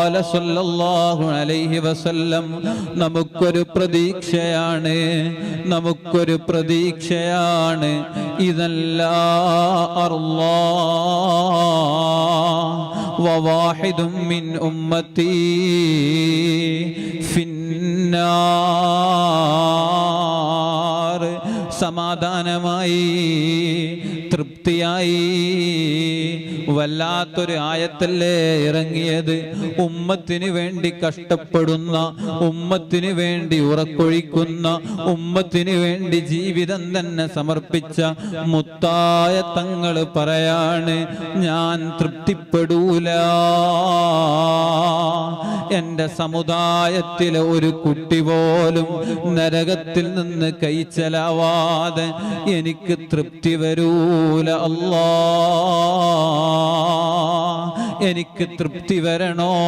ഖാല സല്ലല്ലാഹു അലൈഹി വസല്ലം, നമുക്കൊരു പ്രതീക്ഷയാണ്, നമുക്കൊരു പ്രതീക്ഷയാണ്. ഇദല്ലാ അർളാ വവാഹിദും മിൻ ഉമ്മത്തി ഫിന്നാർ. സമാധാനമായി, തൃപ്തിയായി. വല്ലാത്തൊരു ആയത്തല്ലേ ഇറങ്ങിയത്. ഉമ്മത്തിന് വേണ്ടി കഷ്ടപ്പെടുന്ന, ഉമ്മത്തിന് വേണ്ടി ഉറക്കൊഴിക്കുന്ന, ഉമ്മത്തിന് വേണ്ടി ജീവിതം തന്നെ സമർപ്പിച്ച മുത്തായ തങ്ങൾ പറയാണ്, ഞാൻ തൃപ്തിപ്പെടൂല. എൻ്റെ സമുദായത്തിലെ ഒരു കുട്ടി പോലും നരകത്തിൽ നിന്ന് കൈച്ചലാവാതെ എനിക്ക് തൃപ്തി വരൂല. അല്ലാ, എനിക്ക് തൃപ്തി വരണോ?